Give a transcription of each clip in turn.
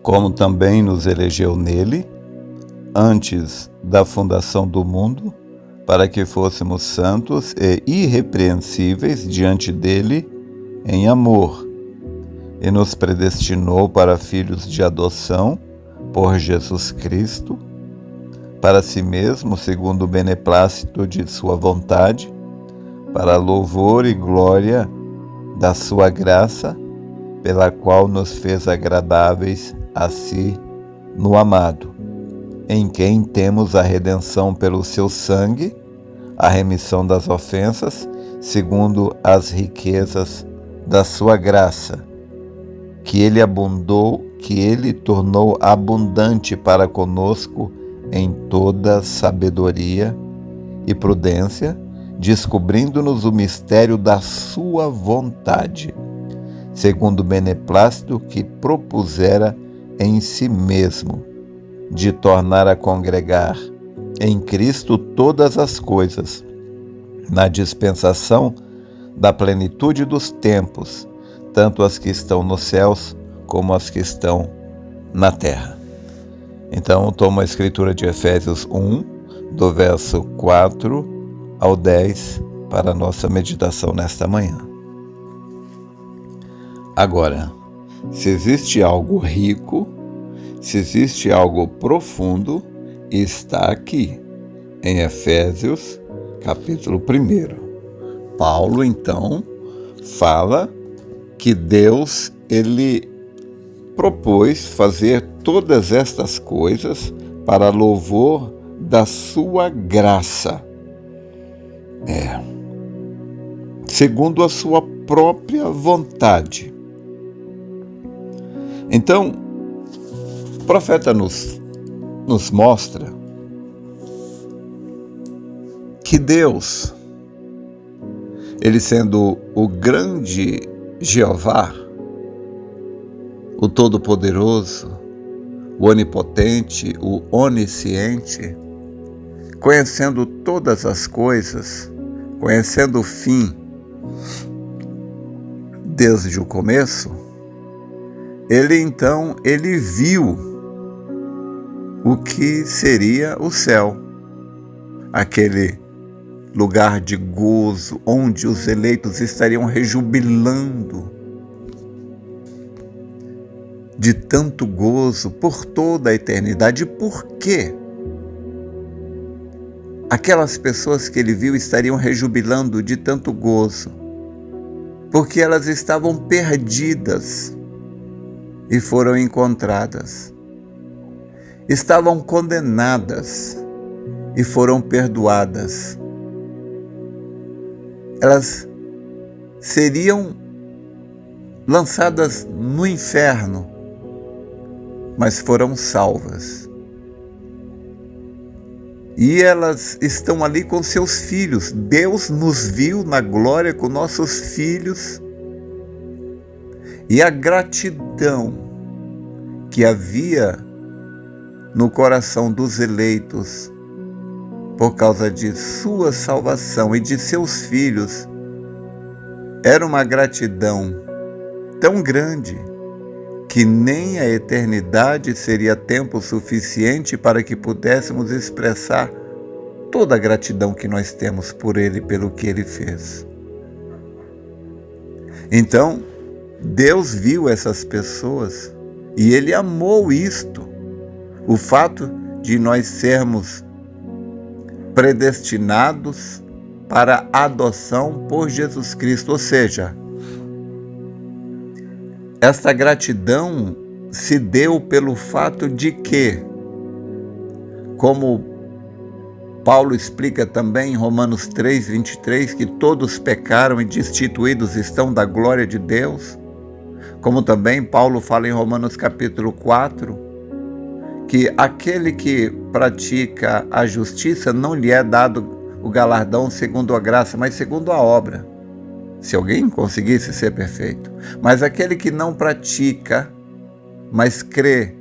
como também nos elegeu nele, antes da fundação do mundo, para que fôssemos santos e irrepreensíveis diante dele em amor, e nos predestinou para filhos de adoção por Jesus Cristo, para si mesmo, segundo o beneplácito de sua vontade, para louvor e glória da sua graça, pela qual nos fez agradáveis a si no amado, em quem temos a redenção pelo seu sangue, a remissão das ofensas, segundo as riquezas da sua graça, que ele tornou abundante para conosco em toda sabedoria e prudência, descobrindo-nos o mistério da sua vontade, segundo o beneplácito que propusera em si mesmo, de tornar a congregar em Cristo todas as coisas, na dispensação da plenitude dos tempos, tanto as que estão nos céus como as que estão na terra. Então, toma a escritura de Efésios 1, do verso 4 ao 10, para a nossa meditação nesta manhã. Agora, se existe algo rico, se existe algo profundo, está aqui, em Efésios, capítulo 1. Paulo, então, fala que Deus, ele propôs fazer todas estas coisas para louvor da sua graça. Segundo a sua própria vontade. Então, o profeta nos mostra que Deus, ele sendo o grande Jeová, o Todo-Poderoso, o Onipotente, o Onisciente, conhecendo todas as coisas, conhecendo o fim desde o começo, ele viu o que seria o céu, aquele lugar de gozo, onde os eleitos estariam rejubilando de tanto gozo por toda a eternidade. Por quê? Aquelas pessoas que ele viu estariam rejubilando de tanto gozo, porque elas estavam perdidas e foram encontradas. Estavam condenadas e foram perdoadas. Elas seriam lançadas no inferno, mas foram salvas. E elas estão ali com seus filhos. Deus nos viu na glória com nossos filhos. E a gratidão que havia no coração dos eleitos por causa de sua salvação e de seus filhos era uma gratidão tão grande que nem a eternidade seria tempo suficiente para que pudéssemos expressar toda a gratidão que nós temos por Ele, pelo que Ele fez. Então, Deus viu essas pessoas e Ele amou isto, o fato de nós sermos predestinados para a adoção por Jesus Cristo, ou seja, esta gratidão se deu pelo fato de que, como Paulo explica também em Romanos 3, 23, que todos pecaram e destituídos estão da glória de Deus, como também Paulo fala em Romanos capítulo 4, que aquele que pratica a justiça não lhe é dado o galardão segundo a graça, mas segundo a obra. Se alguém conseguisse ser perfeito. Mas aquele que não pratica, mas crê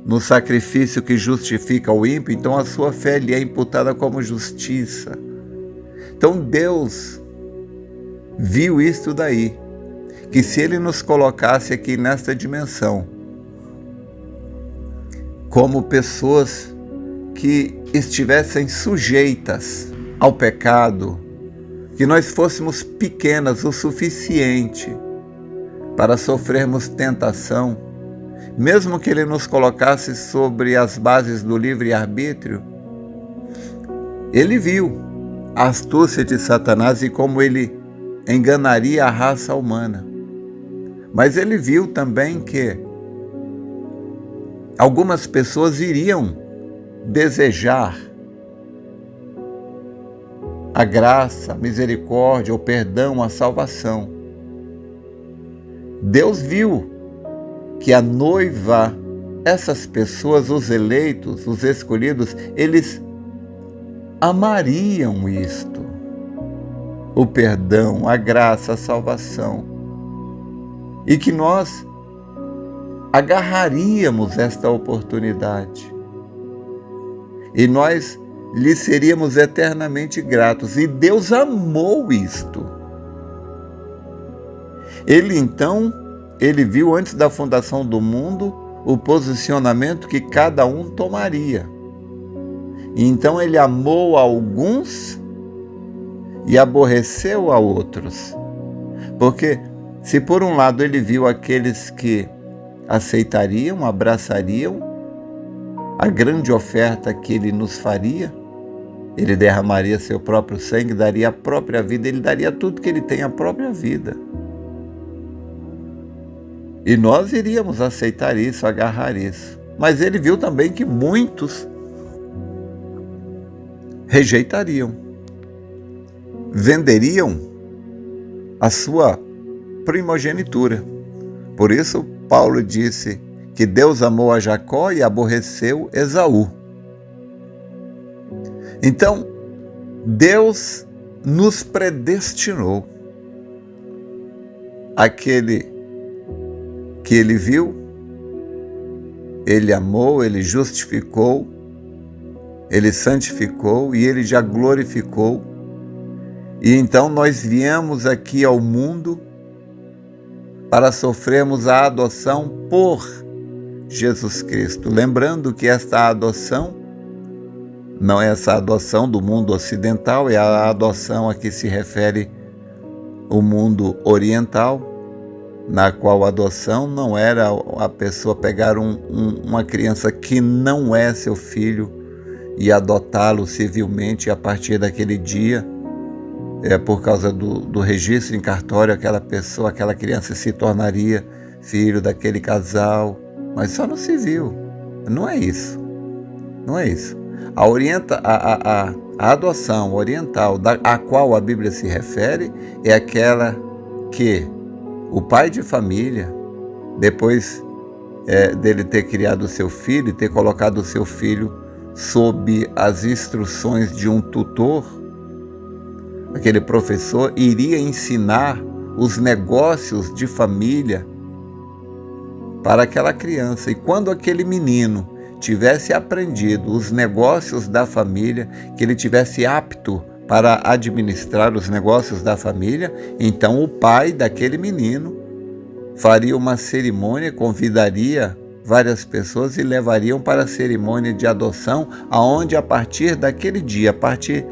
no sacrifício que justifica o ímpio, então a sua fé lhe é imputada como justiça. Então Deus viu isto daí, que se Ele nos colocasse aqui nesta dimensão, como pessoas que estivessem sujeitas ao pecado, que nós fôssemos pequenas o suficiente para sofrermos tentação, mesmo que Ele nos colocasse sobre as bases do livre-arbítrio. Ele viu a astúcia de Satanás e como ele enganaria a raça humana. Mas ele viu também que algumas pessoas iriam desejar a graça, a misericórdia, o perdão, a salvação. Deus viu que a noiva, essas pessoas, os eleitos, os escolhidos, eles amariam isto, o perdão, a graça, a salvação, e que nós agarraríamos esta oportunidade e nós lhe seríamos eternamente gratos. E Deus amou isto. Ele viu antes da fundação do mundo o posicionamento que cada um tomaria. Então ele amou a alguns e aborreceu a outros. Porque se por um lado ele viu aqueles que aceitariam, abraçariam a grande oferta que ele nos faria, ele derramaria seu próprio sangue, daria a própria vida, ele daria tudo que ele tem, a própria vida. E nós iríamos aceitar isso, agarrar isso. Mas ele viu também que muitos rejeitariam, venderiam a sua primogenitura. Por isso, Paulo disse que Deus amou a Jacó e aborreceu Esaú. Então, Deus nos predestinou. Aquele que Ele viu, Ele amou, Ele justificou, Ele santificou e Ele já glorificou. E então nós viemos aqui ao mundo para sofrermos a adoção por Jesus Cristo. Lembrando que esta adoção não é essa adoção do mundo ocidental, é a adoção a que se refere o mundo oriental, na qual a adoção não era a pessoa pegar uma criança que não é seu filho e adotá-lo civilmente, e a partir daquele dia, por causa do registro em cartório, aquela pessoa, aquela criança se tornaria filho daquele casal, mas só no civil. Não é isso. Não é isso. A adoção oriental a qual a Bíblia se refere é aquela que o pai de família, depois dele ter criado o seu filho e ter colocado o seu filho sob as instruções de um tutor, aquele professor iria ensinar os negócios de família para aquela criança. E quando aquele menino tivesse aprendido os negócios da família, que ele tivesse apto para administrar os negócios da família, então o pai daquele menino faria uma cerimônia, convidaria várias pessoas e levariam para a cerimônia de adoção, aonde a partir daquele dia, a partir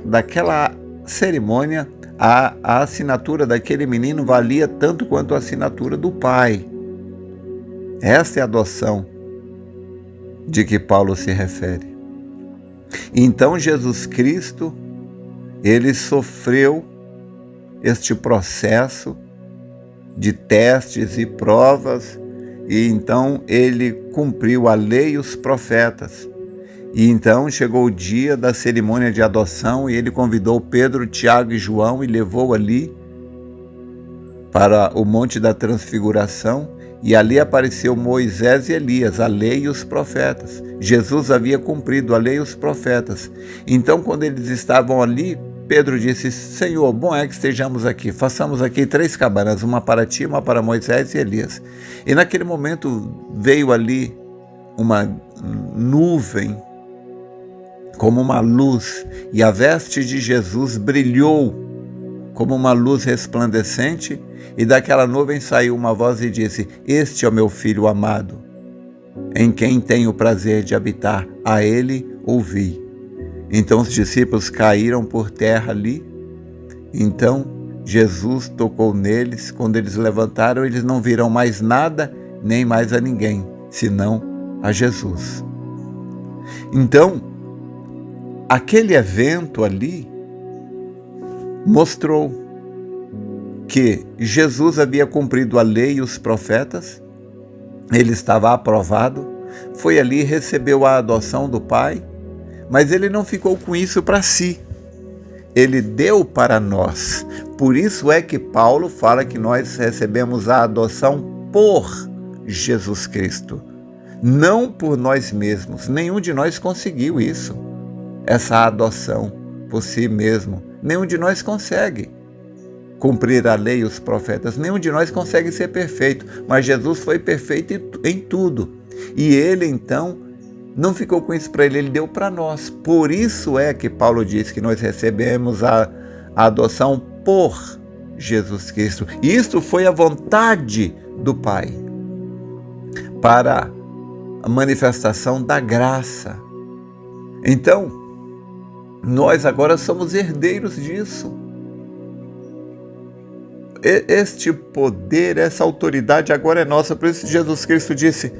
daquela cerimônia, a assinatura daquele menino valia tanto quanto a assinatura do pai. Esta é a adoção de que Paulo se refere. Então Jesus Cristo, ele sofreu este processo de testes e provas, e então ele cumpriu a lei e os profetas. E então chegou o dia da cerimônia de adoção e ele convidou Pedro, Tiago e João e levou ali para o Monte da Transfiguração, e ali apareceu Moisés e Elias, a lei e os profetas. Jesus havia cumprido a lei e os profetas. Então, quando eles estavam ali, Pedro disse: Senhor, bom é que estejamos aqui, façamos aqui 3 cabanas, uma para ti, uma para Moisés e Elias. E naquele momento veio ali uma nuvem, como uma luz, e a veste de Jesus brilhou como uma luz resplandecente, e daquela nuvem saiu uma voz e disse: Este é o meu filho amado, em quem tenho o prazer de habitar, a ele ouvi. Então os discípulos caíram por terra ali. Então Jesus tocou neles. Quando eles levantaram, eles não viram mais nada, nem mais a ninguém, senão a Jesus. Então, aquele evento ali mostrou que Jesus havia cumprido a lei e os profetas, ele estava aprovado, foi ali e recebeu a adoção do Pai, mas ele não ficou com isso para si, ele deu para nós. Por isso é que Paulo fala que nós recebemos a adoção por Jesus Cristo, não por nós mesmos. Nenhum de nós conseguiu isso, essa adoção por si mesmo. Nenhum de nós consegue cumprir a lei e os profetas. Nenhum de nós consegue ser perfeito, mas Jesus foi perfeito em tudo. E ele, então, não ficou com isso para ele deu para nós. Por isso é que Paulo diz que nós recebemos a adoção por Jesus Cristo. E isto foi a vontade do Pai para a manifestação da graça. Então, nós agora somos herdeiros disso. Este poder, essa autoridade agora é nossa. Por isso Jesus Cristo disse: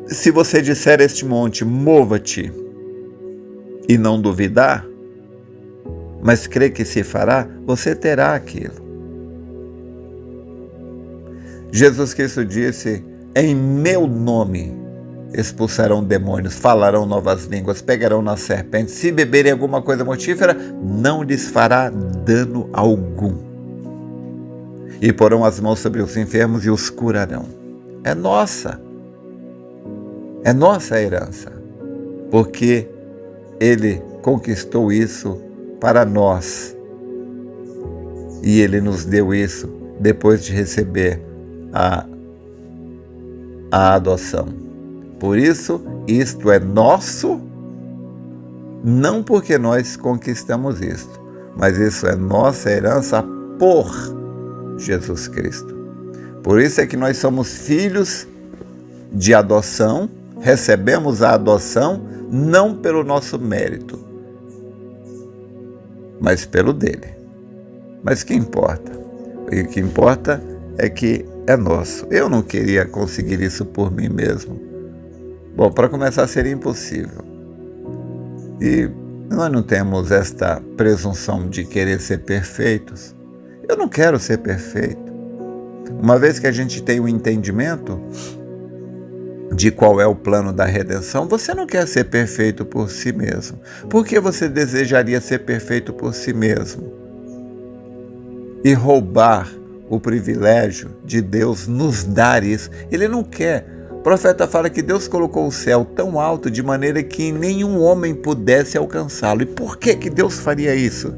se você disser a este monte, mova-te, e não duvidar, mas crê que se fará, você terá aquilo. Jesus Cristo disse: em meu nome expulsarão demônios, falarão novas línguas, pegarão nas serpentes, se beberem alguma coisa mortífera, não lhes fará dano algum. E porão as mãos sobre os enfermos e os curarão. É nossa a herança, porque ele conquistou isso para nós. E ele nos deu isso depois de receber a adoção. Por isso, isto é nosso, não porque nós conquistamos isto, mas isso é nossa herança por Jesus Cristo. Por isso é que nós somos filhos de adoção, recebemos a adoção não pelo nosso mérito, mas pelo dele. Mas que importa? O que importa é que é nosso. Eu não queria conseguir isso por mim mesmo. Bom, para começar seria impossível. E nós não temos esta presunção de querer ser perfeitos. Eu não quero ser perfeito. Uma vez que a gente tem o entendimento de qual é o plano da redenção, você não quer ser perfeito por si mesmo. Por que você desejaria ser perfeito por si mesmo? E roubar o privilégio de Deus nos dar isso. Ele não quer. O profeta fala que Deus colocou o céu tão alto de maneira que nenhum homem pudesse alcançá-lo. E por que Deus faria isso?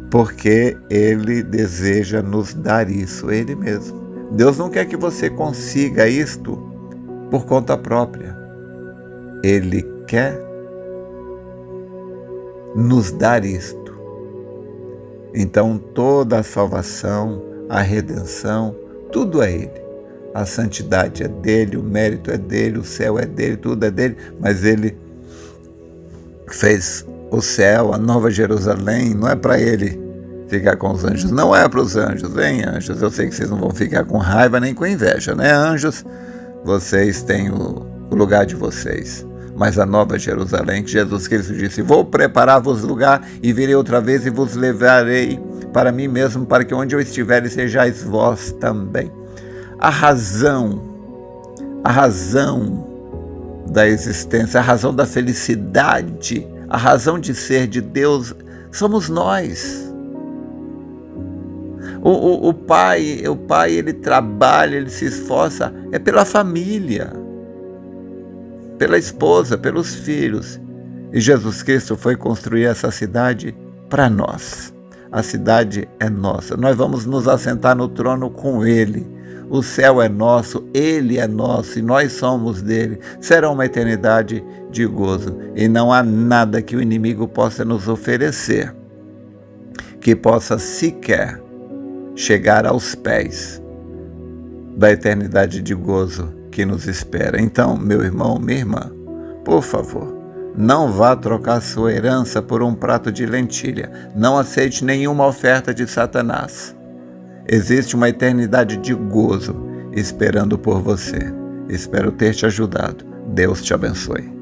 Porque Ele deseja nos dar isso, Ele mesmo. Deus não quer que você consiga isto por conta própria. Ele quer nos dar isto. Então toda a salvação, a redenção, tudo é Ele. A santidade é dele, o mérito é dele, o céu é dele, tudo é dele, mas ele fez o céu, a nova Jerusalém, não é para ele ficar com os anjos, não é para os anjos, hein, anjos? Eu sei que vocês não vão ficar com raiva nem com inveja, né, anjos? Vocês têm o lugar de vocês. Mas a nova Jerusalém, que Jesus Cristo disse: vou preparar-vos lugar e virei outra vez e vos levarei para mim mesmo, para que onde eu estiver sejais vós também. A razão da existência, a razão da felicidade, a razão de ser de Deus, somos nós. O pai, ele trabalha, ele se esforça, é pela família, pela esposa, pelos filhos. E Jesus Cristo foi construir essa cidade para nós. A cidade é nossa. Nós vamos nos assentar no trono com Ele. O céu é nosso, Ele é nosso e nós somos dele. Será uma eternidade de gozo. E não há nada que o inimigo possa nos oferecer que possa sequer chegar aos pés da eternidade de gozo que nos espera. Então, meu irmão, minha irmã, por favor, não vá trocar sua herança por um prato de lentilha. Não aceite nenhuma oferta de Satanás. Existe uma eternidade de gozo esperando por você. Espero ter te ajudado. Deus te abençoe.